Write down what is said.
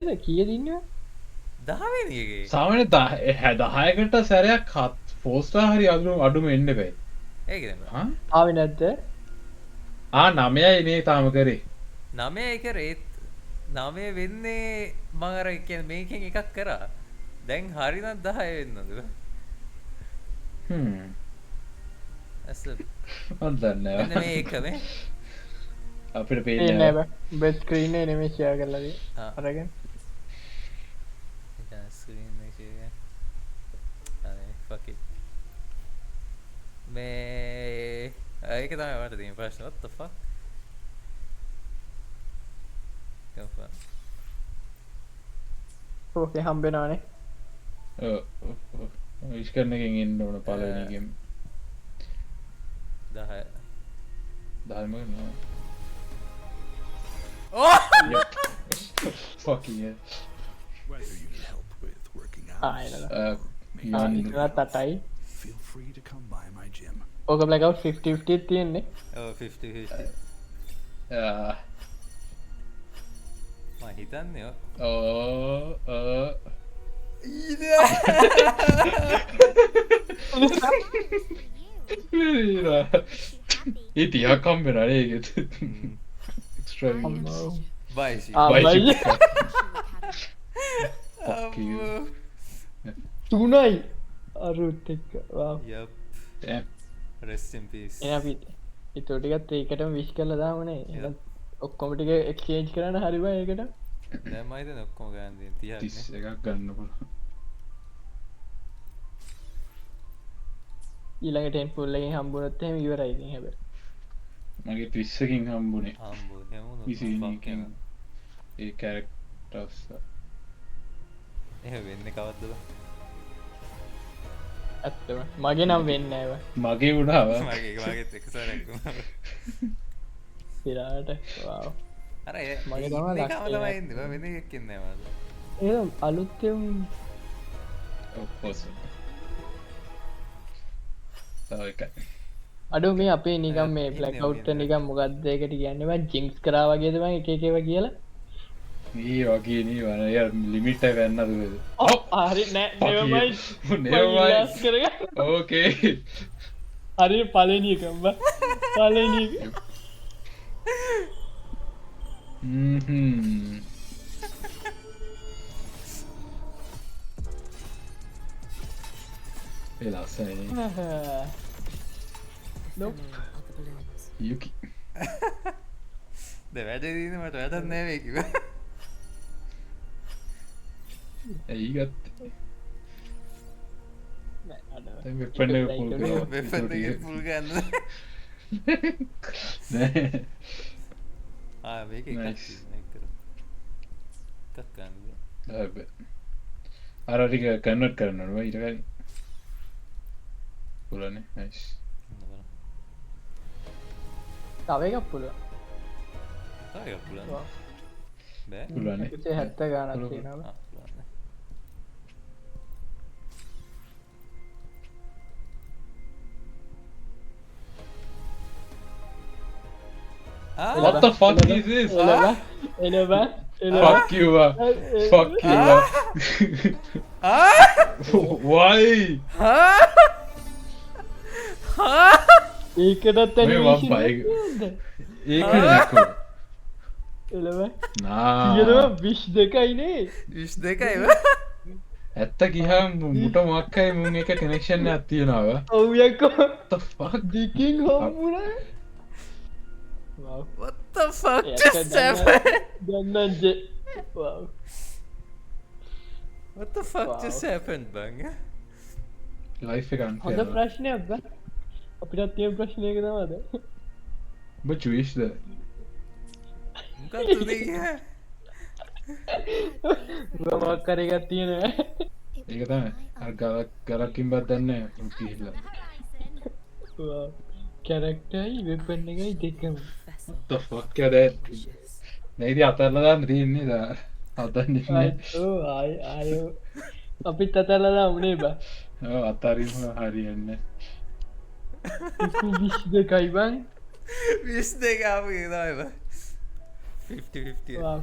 කීයද ඉන්නවා? 10 වෙනි එකේ. සාමාන්‍ය 10කට සැරයක් ෆෝස්ටා හරි අඩුම එන්න බෑ. ඒකද? ආවේ නැද්ද? 9යි නේ තාම කරේ. 9 එක රේත් 9 වෙන්නේ මම අර කියන්නේ මේකෙන් එකක් කරා. දැන් හරිනම් 10 වෙන්නද? ඇස මන් දන්නේ මෙන්න නැහැ. මේ එකනේ. අපිට පේන්නේ පේන්නේ නැහැ නැහැ. බෑ. බෙස් ස්ක්‍රීන් එකේ නෙමෙයි ෂෙයා කරලා තියෙන්නේ. ආ. අරගෙන. ඒක ස්ක්‍රීන් එකේ. අනේ fuck it. මේ ඒක තමයි මට තියෙන ප්‍රශ්න. What the fuck? confirm. ඕකේ හම්බෙනවනේ. විශ් කරන එකෙන් එන්න ඕන පළවෙනි එකෙන්. 10. 10ම නෝ. Oh! Fucking hell. Whether you need help with working out, එනවා. යන්න. තටයි. feel free to come by my gym. ඕක බ්ලැක් අවුට් 50-50 තියෙන්නේ. Oh 50-50. මම හිතන්නේ ඒ 30ක් හම්බෙනවා නේ ඒකෙත්. Extra අම්මෝ. බයිසි. ආ, Fuck you. තුනයි අරුත් එක්ක. wow. Yep. Damn. Rest in peace. එන අපි ඊටෝ ටිකත් ඒකටම විශ් කරලා දාමුනේ. එහෙනම් ඔක්කොම ටික එක්ස්චේන්ජ් කරන්න හරි බෑ ඒකට. දැන් මම හිතන්නේ ඔක්කොම ගන්න දෙන 30ක් 31ක් ගන්න පුළුවන්. ඊළඟ 10 full එකෙන් හම්බුනොත් එහෙම ඉවරයි ඉතින් හැබැයි. මගේ 30කින් හම්බුනේ. හම්බු හැමෝම 21කින් ඒ කැරක්ටර්ස්. එහෙම වෙන්නේ කවද්ද බං? ඇත්තම මගේ නම් වෙන්නේ නැහැ බෑ. මගේ වුණාව. මගේත් එක සැරයක් වුණා. ඉරාට wow. අර මගේ තමයි මේකම ලක්ෂය. තමයි ඉන්නේ බං වෙන එකක් ඉන්නේ නැහැ මට. එහෙනම් අලුත්ෙම ඔව් ඒක. අඩු මේ අපේ නිකම් මේ ඉන්නේ බ්ලැක් ඔගේ අවුට් නිකම් මොකක්ද ඒකට කියන්නේ බං ජින්ක්ස් කරා වගේද බං එක එක ඒවා කියලා. මේ වගේ නේ වන ය ලිමිට් එක ගන්නද ඔයද? ඔව් හරි නෑ never mind. never mind. ඉලාස් කරගන්න. ඕකේ. හරි පළවෙනි එකම බං. පළවෙනි එක. ඒ ලස්සනයි. nope. යුකි. දැන් වැඩේ දිනේ මට වැඩක් නැහැ මේ කිව්වා. ඇයි ගත්තේ? නෑ අඩ. දැන් වෙපන් එක පුල් කරනවා. වෙපන් එකේ පුල් ගන්න. නෑ. ආ මේක එකක් Nice. තියෙනවා ඒක. එකක් ගන්න. හැබැයි අර ටික කන්වර්ට් කරන්න ඕනේ ඊට කලින්. පුලනේ. nice. තව එකක් පුළුවන්. තව එකක් පුළුවන්. Wow. බෑ. පුළුවන්නේ. 70 ගානක් පුළුවන්. තියෙනවා. ආ පුළුවන්. What the fuck is this? එනවා. Fuck you. Fuck you. Why? ඒකටත් මේ මම බයි. ඒක නෑකෝ. එළව නා. කියනවා විශ් දෙකයිනේ. 22යි ව. ඇත්ත ගිහම මුට මොක්කයි මුන් එක කනෙක්ෂන් එකක් තියෙනවා. ඔව් යකෝ What the fuck? දෙකින් හම්බුණා. wow. What the fuck Yeah, just that's happened? ගන්නන් wow. What the fuck Wow. just happened බං? ලයිෆ් එක හොඳ අන්ෆෙයාර්. ප්‍රශ්නයක් බං. අපිටත් තියෙන ප්‍රශ්නයක තමයිද? ඔබ චුයිස්ද? මොකක්ද දෙන්නේ? මොකක් හරි එකක් තියෙනවා. ඒක තමයි. අර ගලකින් බත් දන්නේ නැහැ. wow. කැරක්ටරයි වෙපන් එකයි දෙකම. What the fuck is that? නේද අතල්ලා දාන්න තියෙන්නේ දා. හදන්නේ නැහැ. ඕ ආය අපිත් අතල්ලා උනේ බං. ඔව් අතාරින්න හරියන්නේ. විශ් දෙකයි බං. 22 ආපු එක තමයි බං. 50-50. wow.